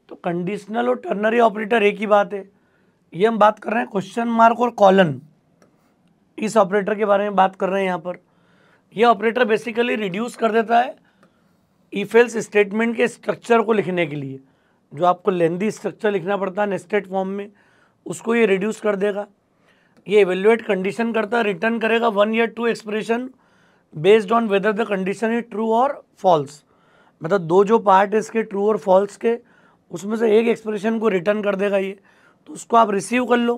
तो कंडीशनल और ternary operator एक ही बात है। ये हम बात कर रहे हैं क्वेश्चन मार्क और कॉलन, इस ऑपरेटर के बारे में बात कर रहे हैं यहाँ पर। ये ऑपरेटर बेसिकली रिड्यूस कर देता है इफ एल्स स्टेटमेंट के स्ट्रक्चर को लिखने के लिए, जो आपको लेंदी स्ट्रक्चर लिखना पड़ता है नेस्टेड फॉर्म में, उसको ये रिड्यूस कर देगा। ये इवेल्युएट कंडीशन करता है, रिटर्न करेगा 1 या 2 expression based on whether the condition is true और फॉल्स। मतलब दो जो पार्ट है इसके ट्रू और फॉल्स के, उसमें से एक एक्सप्रेशन को रिटर्न कर देगा ये, तो उसको आप रिसीव कर लो।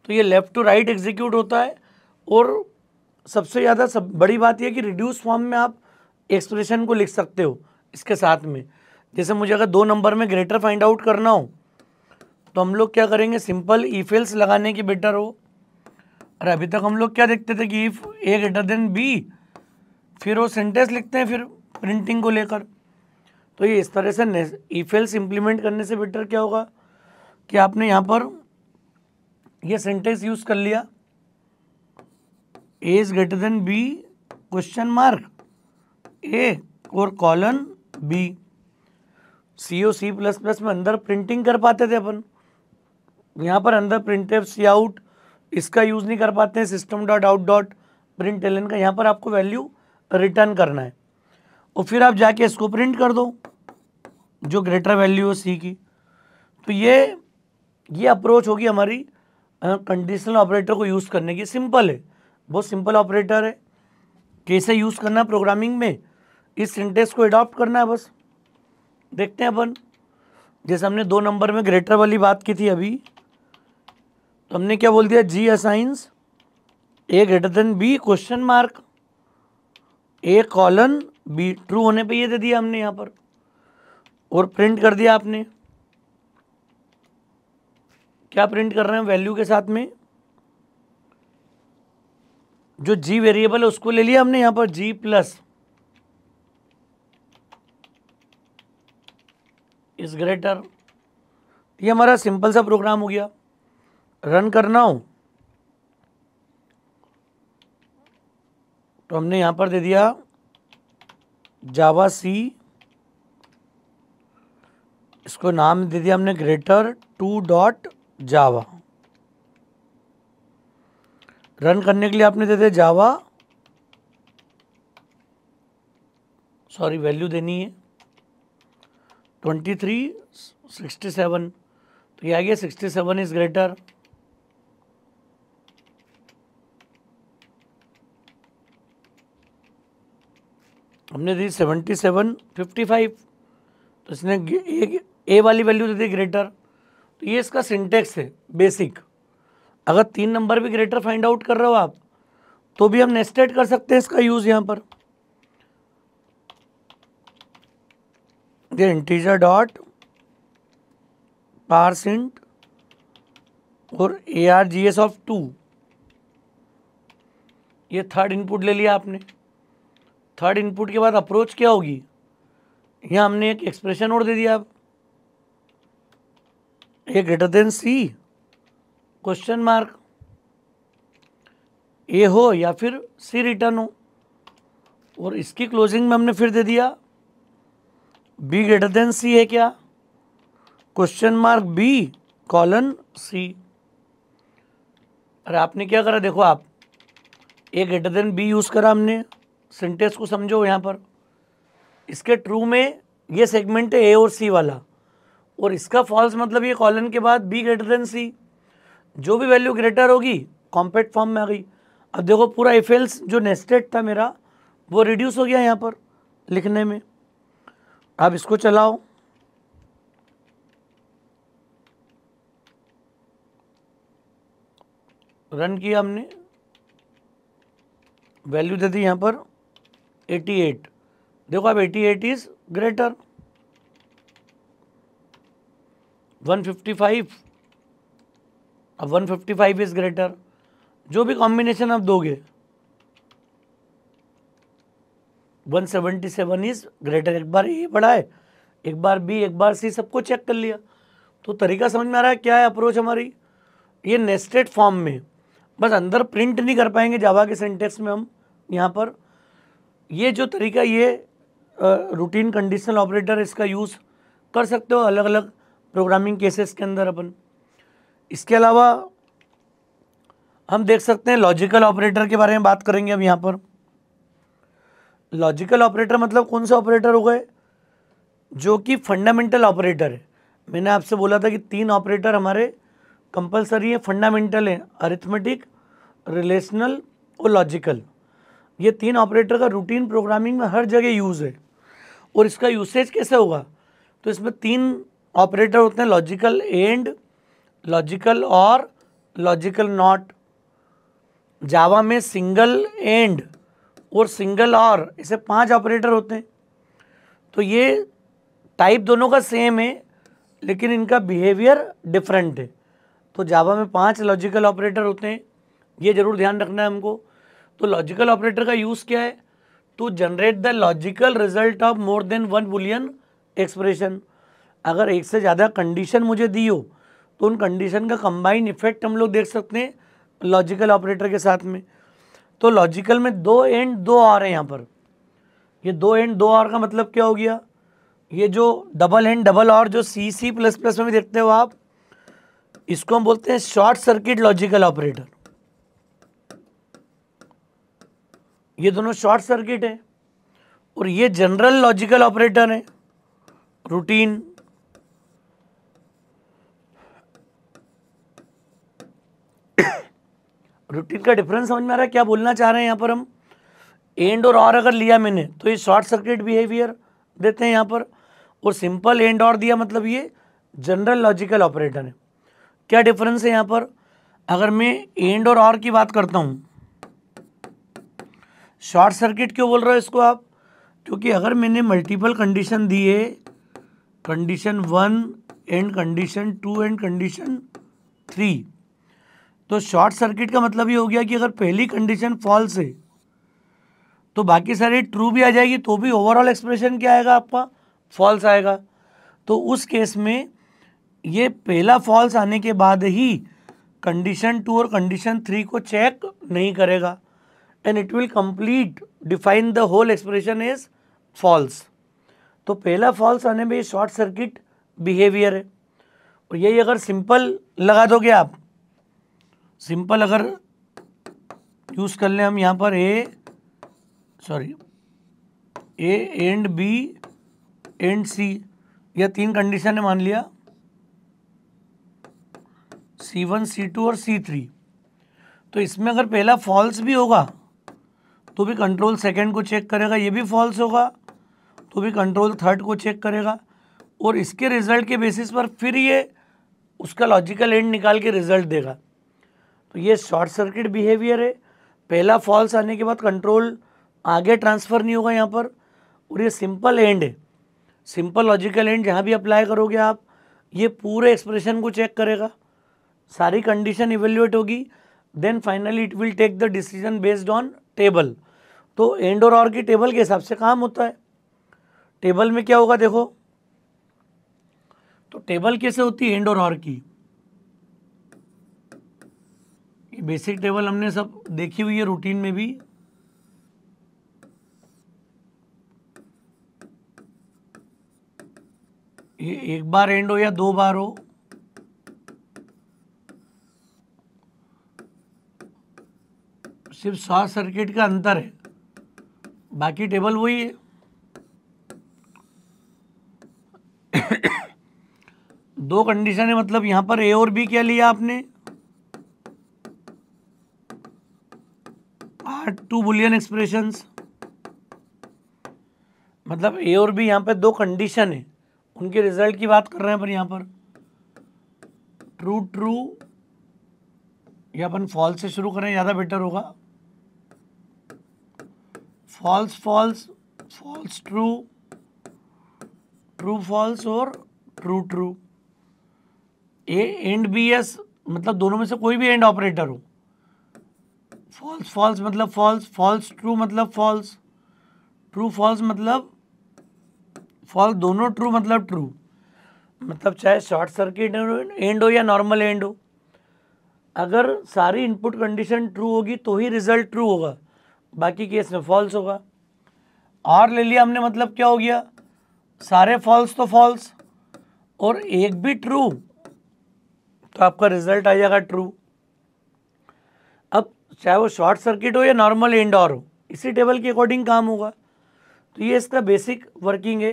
तो ये लेफ्ट टू राइट एग्जीक्यूट होता है। और सबसे ज़्यादा बड़ी बात यह कि रिड्यूस फॉर्म में आप एक्सप्रेशन को लिख सकते हो इसके साथ में। जैसे मुझे अगर 2 नंबर में ग्रेटर फाइंड आउट करना हो तो हम लोग क्या करेंगे, सिंपल इफ एल्स लगाने की बेटर हो। अरे अभी तक हम लोग क्या देखते थे कि if A greater than B, फिर वो सेंटेंस लिखते हैं फिर प्रिंटिंग को लेकर। तो ये इस तरह से इफ एल्स इम्प्लीमेंट करने से बेटर क्या होगा कि आपने यहाँ पर ये सेंटेंस यूज़ कर लिया, A is greater than B question mark A और colon B. C or C plus plus में अंदर प्रिंटिंग कर पाते थे अपन, यहाँ पर अंदर प्रिंटफ सी आउट इसका यूज़ नहीं कर पाते हैं, system dot out dot println का। यहाँ पर आपको वैल्यू रिटर्न करना है और फिर आप जाके इसको प्रिंट कर दो जो ग्रेटर वैल्यू हो सी की। तो ये अप्रोच होगी हमारी कंडीशनल ऑपरेटर को यूज़ करने की। सिंपल है, बहुत सिंपल ऑपरेटर है। कैसे यूज़ करना है प्रोग्रामिंग में, इस सिंटेक्स को अडॉप्ट करना है बस। देखते हैं अपन, जैसे हमने 2 नंबर में ग्रेटर वाली बात की थी अभी, तो हमने क्या बोल दिया, G assigns A greater than B question mark A colon B. True होने पे ये दे दिया हमने यहाँ पर और प्रिंट कर दिया आपने। क्या प्रिंट कर रहे हैं, वैल्यू के साथ में जो जी वेरिएबल है उसको ले लिया हमने यहाँ पर जी प्लस इज ग्रेटर। ये हमारा सिंपल सा प्रोग्राम हो गया। रन करना हो तो हमने यहाँ पर दे दिया जावा सी, इसको नाम दे दिया हमने ग्रेटर 2 डॉट जावा। रन करने के लिए आपने दे दिया जावा, सॉरी वैल्यू देनी है 2367, तो ये आ गया 67 इज ग्रेटर। हमने दी 7755, तो इसने ए वाली वैल्यू दे दी ग्रेटर। तो ये इसका सिंटेक्स है बेसिक। अगर 3 नंबर भी ग्रेटर फाइंड आउट कर रहे हो आप तो भी हम नेस्टेड कर सकते हैं इसका यूज़ यहाँ पर। ये इंटीजर डॉट पारसेंट और ARGS ऑफ 2, ये थर्ड इनपुट ले लिया आपने। थर्ड इनपुट के बाद अप्रोच क्या होगी, यहाँ हमने एक एक्सप्रेशन और दे दिया। अब ए ग्रेटर देन सी क्वेश्चन मार्क ए हो या फिर सी रिटर्न हो, और इसकी क्लोजिंग में हमने फिर दे दिया बी ग्रेटर देन सी है क्या, क्वेश्चन मार्क बी कॉलन सी। अरे आपने क्या करा, देखो आप ए ग्रेटर देन बी यूज़ करा हमने। सिंटेक्स को समझो यहाँ पर, इसके ट्रू में ये सेगमेंट है ए और सी वाला, और इसका फॉल्स मतलब ये कॉलन के बाद बी ग्रेटर देन सी, जो भी वैल्यू ग्रेटर होगी कॉम्पैक्ट फॉर्म में आ गई। अब देखो पूरा इफ एल्स जो नेस्टेड था मेरा वो रिड्यूस हो गया यहाँ पर लिखने में। अब इसको चलाओ, रन किया हमने, वैल्यू दे दी यहाँ पर 88। देखो अब 88 इज ग्रेटर 155, अब 155 इज ग्रेटर। जो भी कॉम्बिनेशन आप दोगे 177 इज ग्रेटर। एक बार ए पढ़ा है, एक बार बी, एक बार सी, सबको चेक कर लिया। तो तरीका समझ में आ रहा है क्या है अप्रोच हमारी। ये नेस्टेड फॉर्म में बस अंदर प्रिंट नहीं कर पाएंगे जावा के सिंटेक्स में हम यहाँ पर। ये जो तरीका, ये रूटीन कंडीशनल ऑपरेटर, इसका यूज़ कर सकते हो अलग अलग प्रोग्रामिंग केसेस के अंदर अपन। इसके अलावा हम देख सकते हैं लॉजिकल ऑपरेटर के बारे में बात करेंगे अब यहाँ पर। लॉजिकल ऑपरेटर मतलब कौन से ऑपरेटर हो गए, जो कि फंडामेंटल ऑपरेटर है। मैंने आपसे बोला था कि 3 ऑपरेटर हमारे कंपलसरी है, फंडामेंटल है, अरिथमेटिक, रिलेशनल और लॉजिकल। ये 3 ऑपरेटर का रूटीन प्रोग्रामिंग में हर जगह यूज़ है। और इसका यूसेज कैसे होगा, तो इसमें 3 ऑपरेटर होते हैं, लॉजिकल एंड, लॉजिकल और, लॉजिकल नॉट। जावा में सिंगल एंड और सिंगल और, ऐसे 5 ऑपरेटर होते हैं। तो ये टाइप दोनों का सेम है लेकिन इनका बिहेवियर डिफरेंट है। तो जावा में 5 लॉजिकल ऑपरेटर होते हैं, ये जरूर ध्यान रखना है हमको। तो लॉजिकल ऑपरेटर का यूज़ क्या है, to generate the logical result of more than 1 boolean expression. अगर एक से ज़्यादा कंडीशन मुझे दी हो तो उन कंडीशन का कंबाइन इफेक्ट हम लोग देख सकते हैं लॉजिकल ऑपरेटर के साथ में। तो लॉजिकल में 2 एंड 2 और है यहाँ पर। ये 2 एंड 2 और का मतलब क्या हो गया, ये जो डबल एंड डबल और जो C++ में भी देखते हो आप, इसको हम बोलते हैं शॉर्ट सर्किट लॉजिकल ऑपरेटर। ये दोनों शॉर्ट सर्किट है। और ये जनरल लॉजिकल ऑपरेटर है, रूटीन। रूटीन का डिफरेंस समझ में आ रहा है क्या बोलना चाह रहे हैं यहाँ पर हम। एंड और अगर लिया मैंने तो ये शॉर्ट सर्किट बिहेवियर देते हैं यहाँ पर, और सिंपल एंड और दिया मतलब ये जनरल लॉजिकल ऑपरेटर है। क्या डिफरेंस है यहाँ पर, अगर मैं एंड और की बात करता हूँ, शॉर्ट सर्किट क्यों बोल रहे हो इसको आप, क्योंकि अगर मैंने मल्टीपल कंडीशन दी है, condition 1 and condition 2 and condition 3, तो शॉर्ट सर्किट का मतलब ये हो गया कि अगर पहली कंडीशन फॉल्स है तो बाकी सारी ट्रू भी आ जाएगी, तो भी ओवरऑल एक्सप्रेशन क्या आएगा आपका, फॉल्स आएगा। तो उस केस में ये पहला फॉल्स आने के बाद ही कंडीशन 2 और कंडीशन 3 को चेक नहीं करेगा, and it will complete define the whole expression is false. तो पहला फॉल्स आने में ये शॉर्ट सर्किट बिहेवियर है। और यही अगर सिंपल लगा दोगे आप, सिंपल अगर यूज़ कर लें हम यहाँ पर ए एंड बी एंड सी, यह 3 कंडीशन है मान लिया, C1 C2 और C3। तो इसमें अगर पहला फॉल्स भी होगा तो भी कंट्रोल सेकंड को चेक करेगा, ये भी फॉल्स होगा तो भी कंट्रोल थर्ड को चेक करेगा, और इसके रिजल्ट के बेसिस पर फिर ये उसका लॉजिकल एंड निकाल के रिजल्ट देगा। तो ये शॉर्ट सर्किट बिहेवियर है। पहला फॉल्स आने के बाद कंट्रोल आगे ट्रांसफ़र नहीं होगा यहाँ पर, और ये सिंपल एंड है। सिंपल लॉजिकल एंड जहाँ भी अप्लाई करोगे आप, ये पूरे एक्सप्रेशन को चेक करेगा, सारी कंडीशन इवेल्युएट होगी, then finally it will take the decision based on table. तो एंड और की टेबल के हिसाब से काम होता है। टेबल में क्या होगा देखो, तो टेबल कैसे होती है एंड और की, बेसिक टेबल हमने सब देखी हुई है रूटीन में भी। ये एक बार एंड हो या 2 बार हो, सिर्फ शॉर्ट सर्किट का अंतर है, बाकी टेबल वही है। दो कंडीशन है, मतलब यहां पर ए और बी क्या लिया आपने, R2 बुलियन एक्सप्रेशंस, मतलब ए और बी यहाँ पे 2 कंडीशन है, उनके रिजल्ट की बात कर रहे हैं पर यहाँ पर ट्रू ट्रू, या अपन फॉल्स से शुरू करें ज़्यादा बेटर होगा, false false, false true, true false और true true. A and B as मतलब दोनों में से कोई भी एंड ऑपरेटर हो, फॉल्स फॉल्स मतलब फॉल्स, फॉल्स ट्रू मतलब फॉल्स, ट्रू फॉल्स मतलब फॉल्स, दोनों ट्रू मतलब ट्रू। मतलब चाहे शॉर्ट सर्किट एंड हो या नॉर्मल एंड हो, अगर सारी इनपुट कंडीशन ट्रू होगी तो ही रिजल्ट ट्रू होगा, बाकी केस में फॉल्स होगा। और ले लिया हमने, मतलब क्या हो गया, सारे फॉल्स तो फॉल्स, और एक भी ट्रू तो आपका रिजल्ट आ जाएगा ट्रू। अब चाहे वो शॉर्ट सर्किट हो या नॉर्मल एंड और हो, इसी टेबल के अकॉर्डिंग काम होगा। तो ये इसका बेसिक वर्किंग है।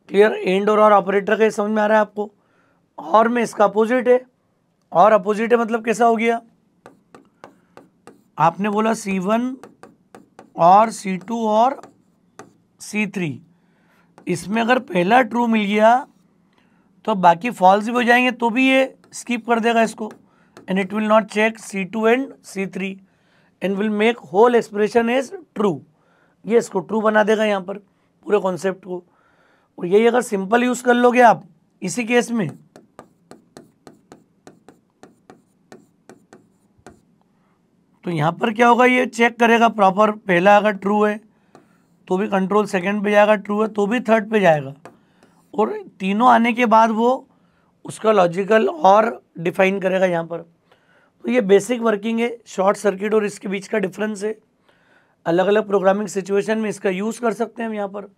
क्लियर? एंड और ऑपरेटर का समझ में आ रहा है आपको? और में इसका अपोजिट है। और अपोजिट है मतलब कैसा हो गया? आपने बोला C1 और C2 और C3, इसमें अगर पहला ट्रू मिल गया तो बाकी फॉल्स भी हो जाएंगे, तो भी ये स्किप कर देगा इसको, and it will not check C2 and C3 and will make whole expression as true. ये इसको ट्रू बना देगा यहाँ पर पूरे कॉन्सेप्ट को। और यही अगर सिंपल यूज कर लोगे आप इसी केस में, तो यहाँ पर क्या होगा, ये चेक करेगा प्रॉपर, पहला अगर ट्रू है तो भी कंट्रोल सेकंड पे जाएगा, ट्रू है तो भी थर्ड पे जाएगा, और तीनों आने के बाद वो उसका लॉजिकल और डिफाइन करेगा यहाँ पर। तो ये बेसिक वर्किंग है शॉर्ट सर्किट और इसके बीच का डिफरेंस है। अलग अलग प्रोग्रामिंग सिचुएशन में इसका यूज़ कर सकते हैं हम यहाँ पर।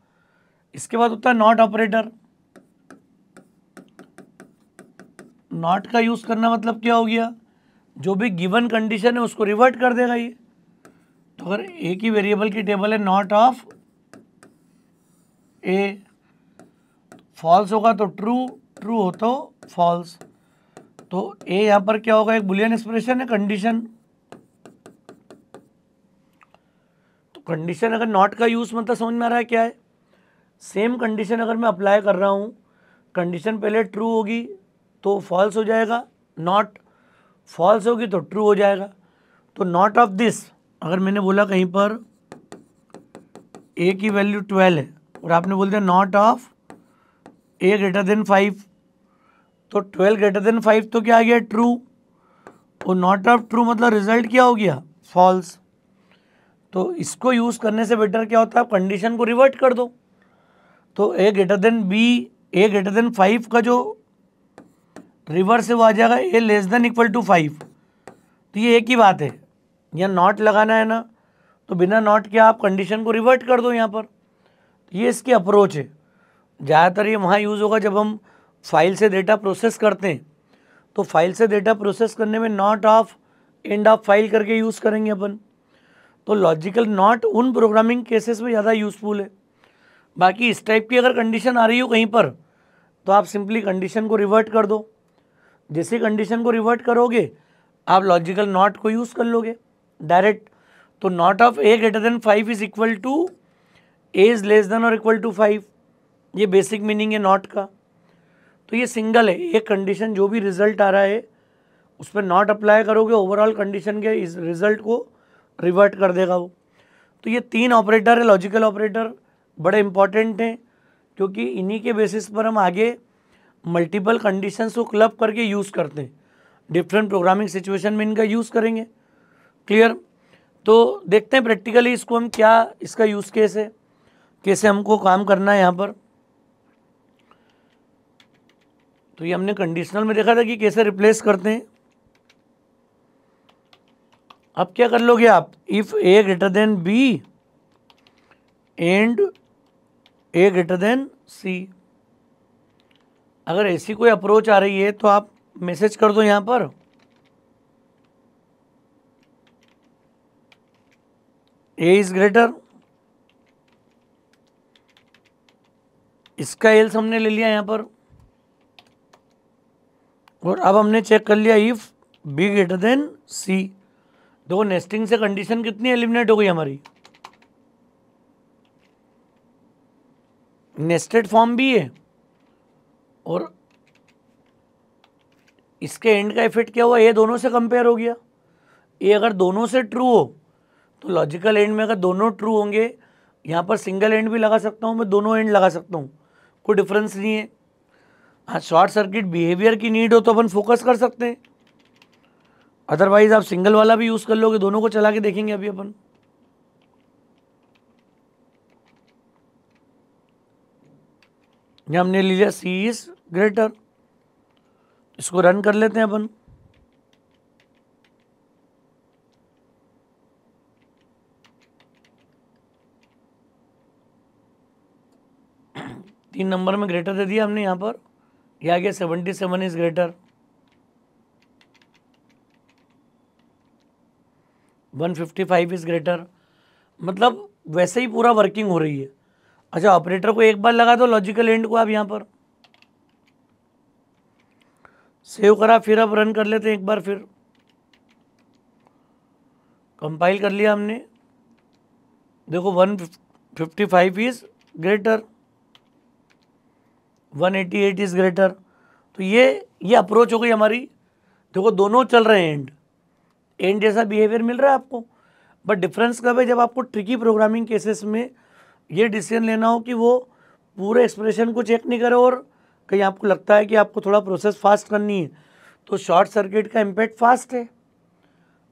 इसके बाद होता है नॉट ऑपरेटर। नॉट का यूज़ करना मतलब क्या हो गया, जो भी गिवन कंडीशन है उसको रिवर्ट कर देगा ये। तो अगर ए की वेरिएबल की टेबल है नॉट ऑफ ए, फॉल्स होगा तो ट्रू, ट्रू हो तो फॉल्स। तो ए यहाँ पर क्या होगा, एक बुलियन एक्सप्रेशन है, कंडीशन। तो कंडीशन अगर नॉट का यूज़ मतलब समझ में आ रहा है क्या है? सेम कंडीशन अगर मैं अप्लाई कर रहा हूँ, कंडीशन पहले ट्रू होगी तो फॉल्स हो जाएगा, नॉट फॉल्स होगी तो ट्रू हो जाएगा। तो नॉट ऑफ दिस, अगर मैंने बोला कहीं पर ए की वैल्यू 12 है और आपने बोल दिया not of A greater than 5, तो 12 ग्रेटर देन 5 तो क्या आ गया, ट्रू। और नॉट ऑफ ट्रू मतलब रिजल्ट क्या हो गया, फॉल्स। तो इसको यूज़ करने से बेटर क्या होता है, आप कंडीशन को रिवर्ट कर दो। तो ए ग्रेटर देन बी, ए ग्रेटर देन 5 का जो रिवर्स है वो आ जाएगा ए लेस देन इक्वल टू 5। तो ये एक ही बात है, यहाँ नॉट लगाना है ना, तो बिना नॉट के आप कंडीशन को रिवर्ट कर दो यहाँ पर। ये इसकी अप्रोच है। ज़्यादातर ये वहाँ यूज़ होगा जब हम फाइल से डेटा प्रोसेस करते हैं, तो फाइल से डेटा प्रोसेस करने में not of end of file करके यूज़ करेंगे अपन। तो लॉजिकल नॉट उन प्रोग्रामिंग केसेस में ज़्यादा यूज़फुल है। बाकी इस टाइप की अगर कंडीशन आ रही हो कहीं पर, तो आप सिंपली कंडीशन को रिवर्ट कर दो। जैसे कंडीशन को रिवर्ट करोगे आप लॉजिकल नॉट को यूज़ कर लोगे डायरेक्ट। तो not of A greater than 5 is equal to A is less than और इक्वल टू 5, ये बेसिक मीनिंग है नॉट का। तो ये सिंगल है, एक कंडीशन जो भी रिजल्ट आ रहा है उस पर नॉट अप्लाई करोगे, ओवरऑल कंडीशन के इस रिजल्ट को रिवर्ट कर देगा वो। तो ये 3 ऑपरेटर है लॉजिकल ऑपरेटर, बड़े इंपॉर्टेंट हैं, क्योंकि इन्हीं के बेसिस पर हम आगे मल्टीपल कंडीशंस को क्लब करके यूज़ करते हैं। डिफरेंट प्रोग्रामिंग सिचुएशन में इनका यूज़ करेंगे। क्लियर? तो देखते हैं प्रैक्टिकली इसको हम क्या, इसका यूज़ केस है, कैसे हमको काम करना है यहाँ पर। तो ये हमने कंडीशनल में देखा था कि कैसे रिप्लेस करते हैं। अब क्या कर लोगे आप, if A greater than B and A greater than C. अगर ऐसी कोई अप्रोच आ रही है तो आप मैसेज कर दो यहाँ पर ए इज ग्रेटर, इसका एल्स हमने ले लिया यहाँ पर, और अब हमने चेक कर लिया इफ बी ग्रेटर देन सी। दो नेस्टिंग से कंडीशन कितनी एलिमिनेट हो गई हमारी, नेस्टेड फॉर्म भी है, और इसके एंड का इफेक्ट क्या हुआ, ये दोनों से कंपेयर हो गया। ये अगर दोनों से ट्रू हो तो लॉजिकल एंड में अगर दोनों ट्रू होंगे, यहाँ पर सिंगल एंड भी लगा सकता हूँ मैं, दोनों एंड लगा सकता हूँ, कोई डिफरेंस नहीं है। हाँ, शॉर्ट सर्किट बिहेवियर की नीड हो तो अपन फोकस कर सकते हैं, अदरवाइज आप सिंगल वाला भी यूज़ कर लोगे। दोनों को चला के देखेंगे अभी अपन। यहाँ हमने ले लिया सी इज ग्रेटर, इसको रन कर लेते हैं अपन। तीन नंबर में ग्रेटर दे दिया हमने यहाँ पर, ये आ गया 77 इज ग्रेटर, 155 इज ग्रेटर, मतलब वैसे ही पूरा वर्किंग हो रही है। अच्छा, ऑपरेटर को एक बार लगा दो लॉजिकल एंड को आप यहाँ पर सेव करा, फिर अब रन कर लेते हैं एक बार, फिर कंपाइल कर लिया हमने। देखो 155 इज ग्रेटर, 188 इज ग्रेटर। तो ये अप्रोच हो गई हमारी। देखो दोनों चल रहे हैं, एंड जैसा बिहेवियर मिल रहा है आपको, बट डिफरेंस कब है, जब आपको ट्रिकी प्रोग्रामिंग केसेस में ये डिसीजन लेना हो कि वो पूरे एक्सप्रेशन को चेक नहीं करे और कहीं आपको लगता है कि आपको थोड़ा प्रोसेस फास्ट करनी है, तो शॉर्ट सर्किट का इम्पैक्ट फास्ट है।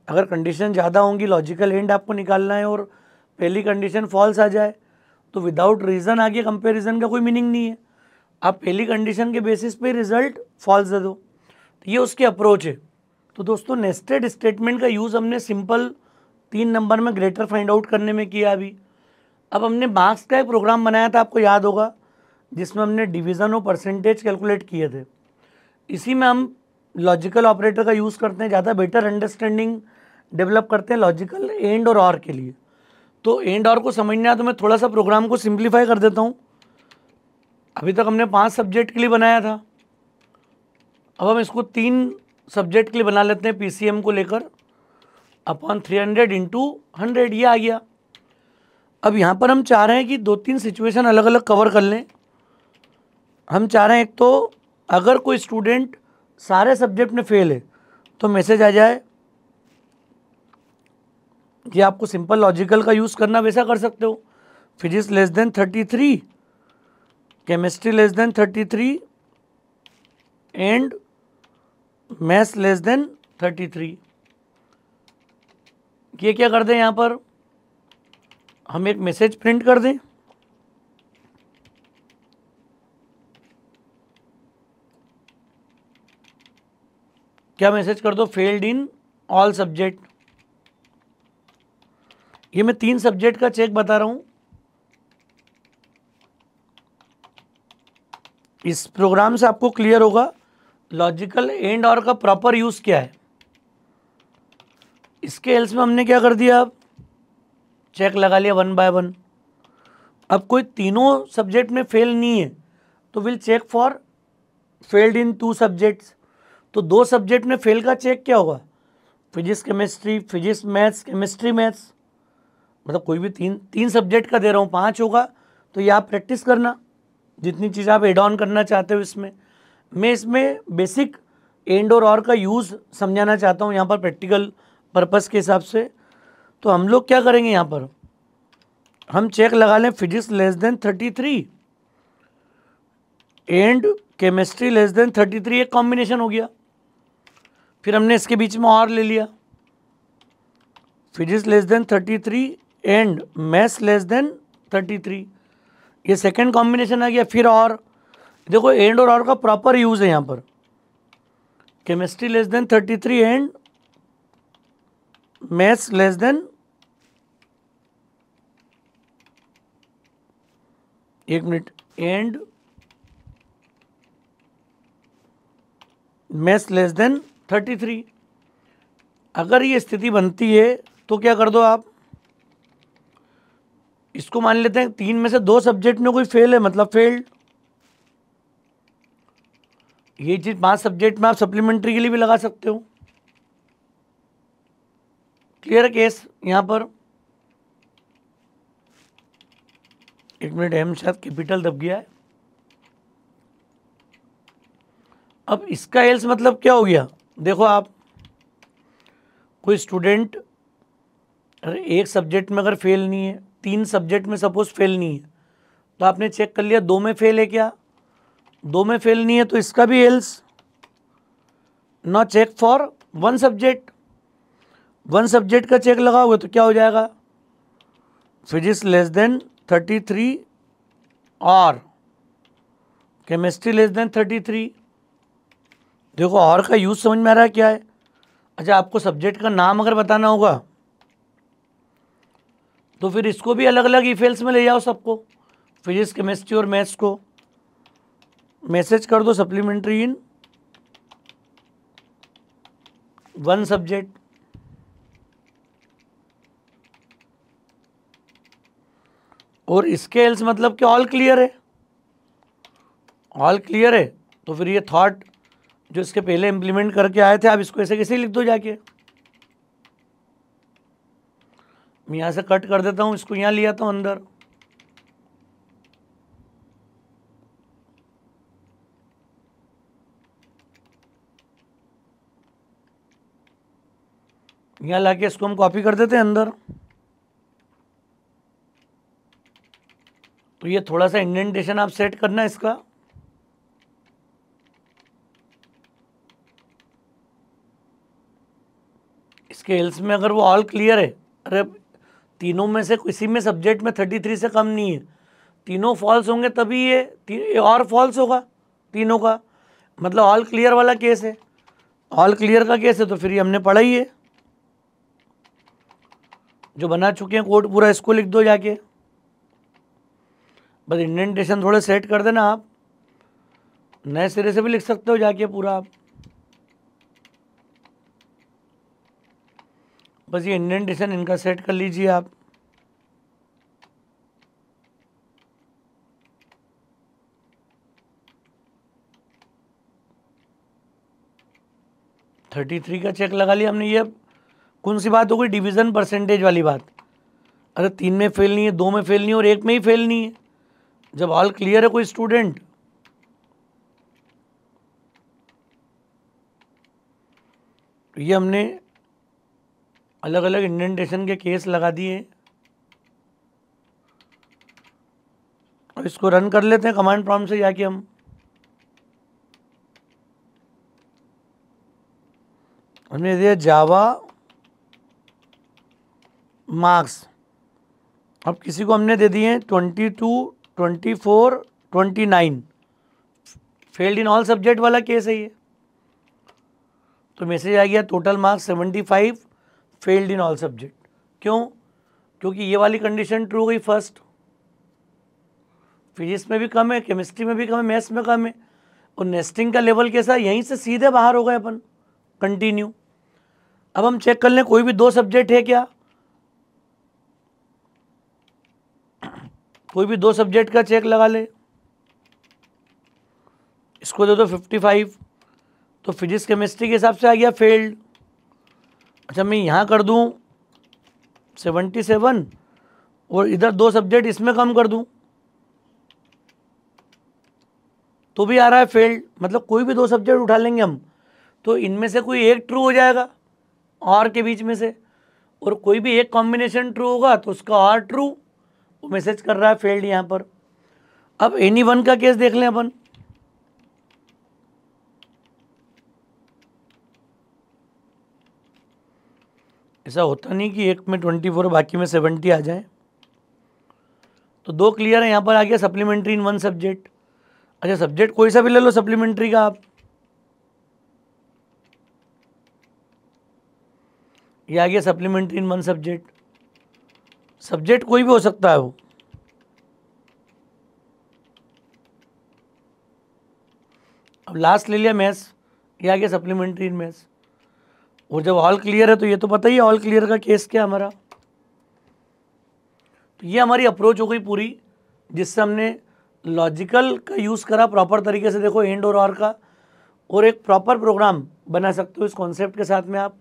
अगर कंडीशन ज़्यादा होंगी, लॉजिकल एंड आपको निकालना है और पहली कंडीशन फॉल्स आ जाए, तो विदाउट रीज़न आगे कंपैरिजन का कोई मीनिंग नहीं है। आप पहली कंडीशन के बेसिस पे रिजल्ट फॉल्स दे दो, तो ये उसकी अप्रोच है। तो दोस्तों नेस्टेड स्टेटमेंट का यूज़ हमने सिंपल 3 नंबर में ग्रेटर फाइंड आउट करने में किया अभी। अब हमने मार्क्स का एक प्रोग्राम बनाया था, आपको याद होगा, जिसमें हमने डिवीज़न और परसेंटेज कैलकुलेट किए थे। इसी में हम लॉजिकल ऑपरेटर का यूज़ करते हैं, ज़्यादा बेटर अंडरस्टैंडिंग डेवलप करते हैं लॉजिकल एंड और ऑर के लिए। तो एंड और को समझना है तो मैं थोड़ा सा प्रोग्राम को सिंप्लीफाई कर देता हूँ। अभी तक हमने 5 सब्जेक्ट के लिए बनाया था, अब हम इसको 3 सब्जेक्ट के लिए बना लेते हैं पीसीएम को लेकर, अपॉन 300 इंटू 100 ये आ गया। अब यहाँ पर हम चाह रहे हैं कि 2-3 सिचुएशन अलग अलग कवर कर लें। हम चाह रहे हैं एक तो अगर कोई स्टूडेंट सारे सब्जेक्ट में फेल है तो मैसेज आ जाए कि आपको सिंपल लॉजिकल का यूज़ करना, वैसा कर सकते हो। Physics less than 33, chemistry less than 33 and maths less than 33। ये क्या कर दें, यहाँ पर हम एक मैसेज प्रिंट कर दें, क्या मैसेज कर दो, फेल्ड इन ऑल सब्जेक्ट। ये मैं 3 सब्जेक्ट का चेक बता रहा हूं। इस प्रोग्राम से आपको क्लियर होगा लॉजिकल एंड और का प्रॉपर यूज क्या है। इसके एल्स में हमने क्या कर दिया, अब चेक लगा लिया 1 बाय 1। अब कोई तीनों सब्जेक्ट में फेल नहीं है तो will check for failed in 2 subjects. तो 2 सब्जेक्ट में फेल का चेक क्या होगा, physics chemistry, physics maths, chemistry maths, मतलब कोई भी 3 सब्जेक्ट का दे रहा हूँ, 5 होगा। तो ये आप प्रैक्टिस करना, जितनी चीज़ आप एड ऑन करना चाहते हो इसमें। मैं इसमें बेसिक एंड और का यूज़ समझाना चाहता हूँ यहाँ पर प्रैक्टिकल पर्पस के हिसाब से। तो हम लोग क्या करेंगे, यहाँ पर हम चेक लगा लें physics less than 33 and chemistry less than 33, एक कॉम्बिनेशन हो गया। फिर हमने इसके बीच में और ले लिया, physics less than 33 and maths less than 33, ये सेकेंड कॉम्बिनेशन आ गया। फिर और देखो एंड और का प्रॉपर यूज़ है यहाँ पर, chemistry less than 33 and maths less than, एक minute, and maths less than 33। अगर ये स्थिति बनती है तो क्या कर दो आप, इसको मान लेते हैं 3 में से 2 सब्जेक्ट में कोई फेल है, मतलब फेल्ड। ये चीज़ 5 सब्जेक्ट में आप सप्लीमेंट्री के लिए भी लगा सकते हो। क्लियर केस यहाँ पर, एक मिनट, एम शायद कैपिटल दब गया है। अब इसका एल्स मतलब क्या हो गया, देखो आप, कोई स्टूडेंट अरे एक सब्जेक्ट में अगर फेल नहीं है, 3 सब्जेक्ट में सपोज फेल नहीं है, तो आपने चेक कर लिया 2 में फेल है क्या, 2 में फेल नहीं है, तो इसका भी else not check for 1 subject. 1 subject का चेक लगाओगे तो क्या हो जाएगा, फिजिक्स लेस देन 33 और केमिस्ट्री लेस देन 33। देखो और का यूज समझ में आ रहा है क्या है। अच्छा, आपको सब्जेक्ट का नाम अगर बताना होगा तो फिर इसको भी अलग अलग इफेल्स में ले जाओ सबको, फिजिक्स केमिस्ट्री और मैथ्स को। मैसेज कर दो सप्लीमेंट्री इन 1 सब्जेक्ट। और इसके एल्स मतलब कि ऑल क्लियर है, ऑल क्लियर है तो फिर ये थॉट जो इसके पहले इंप्लीमेंट करके आए थे आप इसको ऐसे कैसे लिख दो जाके। मैं यहाँ से कट कर देता हूँ, इसको यहाँ लिया था अंदर। यहाँ लाके इसको हम कॉपी कर देते हैं अंदर। तो ये थोड़ा सा इंडेंटेशन आप सेट करना है इसका। इसके एल्स में अगर वो ऑल क्लियर है, अरे तीनों में से किसी में सब्जेक्ट में 33 से कम नहीं है, तीनों फॉल्स होंगे तभी ये और फॉल्स होगा तीनों का, मतलब ऑल क्लियर वाला केस है। ऑल क्लियर का केस है तो फिर ये हमने पढ़ा ही है, जो बना चुके हैं कोड पूरा इसको लिख दो जाके। बस इंडेंटेशन थोड़े सेट कर देना आप, नए सिरे से भी लिख सकते हो जाके पूरा आप। बस ये इंडेंटेशन इनका सेट कर लीजिए आप। थर्टी 33 का चेक लगा लिया हमने। ये कौन सी बात हो गई, डिवीजन परसेंटेज वाली बात। अरे 3 में फेल नहीं है, 2 में फेल नहीं है और 1 में ही फेल नहीं है, जब ऑल क्लियर है कोई स्टूडेंट। ये हमने अलग अलग इंडेंटेशन के केस लगा दिए। और इसको रन कर लेते हैं कमांड प्रॉम्प्ट से जाके हम। हमने दिया जावा मार्क्स, अब किसी को हमने दे दिए 22, 24, 29, फेल्ड इन ऑल सब्जेक्ट वाला केस है ये। तो मैसेज आ गया total marks 75, failed in all subject. क्यों? क्योंकि ये वाली कंडीशन ट्रू गई फर्स्ट, फिजिक्स में भी कम है, केमिस्ट्री में भी कम है, मैथ्स में कम है, और नेस्टिंग का लेवल कैसा, यहीं से सीधे बाहर हो गए अपन कंटिन्यू। अब हम चेक कर लें कोई भी 2 सब्जेक्ट है क्या, कोई भी 2 सब्जेक्ट का चेक लगा ले। इसको दे दो 55, तो फिजिक्स केमिस्ट्री के हिसाब से आ गया फेल्ड। अच्छा मैं यहाँ कर दूँ 77 और इधर 2 सब्जेक्ट इसमें कम कर दूँ तो भी आ रहा है फेल्ड। मतलब कोई भी 2 सब्जेक्ट उठा लेंगे हम तो इनमें से कोई एक ट्रू हो जाएगा और के बीच में से, और कोई भी एक कॉम्बिनेशन ट्रू होगा तो उसका और ट्रू, वो मैसेज कर रहा है फेल्ड यहाँ पर। अब एनी वन का केस देख लें अपन। ऐसा होता नहीं कि एक में 24 बाकी में 70 आ जाए। तो 2 क्लियर है, यहाँ पर आ गया सप्लीमेंट्री इन 1 सब्जेक्ट। अच्छा सब्जेक्ट कोई सा भी ले लो सप्लीमेंट्री का आप, ये आ गया सप्लीमेंट्री इन 1 सब्जेक्ट। सब्जेक्ट कोई भी हो सकता है वो। अब लास्ट ले लिया मैथ्स, ये आ गया सप्लीमेंट्री इन मैथ्स। और जब ऑल क्लियर है तो ये तो पता ही है ऑल क्लियर का केस क्या हमारा। तो ये हमारी अप्रोच हो गई पूरी, जिससे हमने लॉजिकल का यूज़ करा प्रॉपर तरीके से। देखो एंड और का, और एक प्रॉपर प्रोग्राम बना सकते हो इस कॉन्सेप्ट के साथ में आप।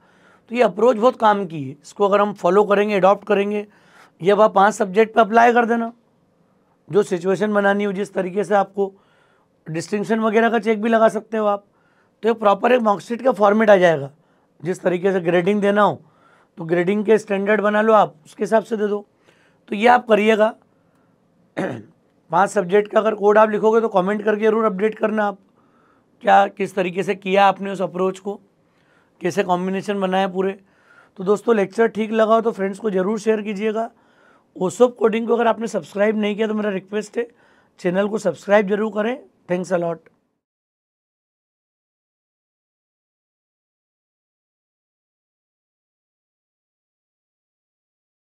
तो ये अप्रोच बहुत काम की है, इसको अगर हम फॉलो करेंगे, अडॉप्ट करेंगे, ये अब आप 5 सब्जेक्ट पे अप्लाई कर देना। जो सिचुएशन बनानी हो, जिस तरीके से आपको डिस्टिंक्शन वगैरह का चेक भी लगा सकते हो आप। तो एक प्रॉपर एक मार्कशीट का फॉर्मेट आ जाएगा, जिस तरीके से ग्रेडिंग देना हो तो ग्रेडिंग के स्टैंडर्ड बना लो आप, उसके हिसाब से दे दो। तो ये आप करिएगा। 5 सब्जेक्ट का अगर कोड आप लिखोगे तो कमेंट करके ज़रूर अपडेट करना आप, क्या किस तरीके से किया आपने उस अप्रोच को, कैसे कॉम्बिनेशन बनाया पूरे। तो दोस्तों लेक्चर ठीक लगा हो तो फ्रेंड्स को ज़रूर शेयर कीजिएगा। ओसोप कोडिंग को अगर आपने सब्सक्राइब नहीं किया तो मेरा रिक्वेस्ट है चैनल को सब्सक्राइब जरूर करें। Thanks a lot.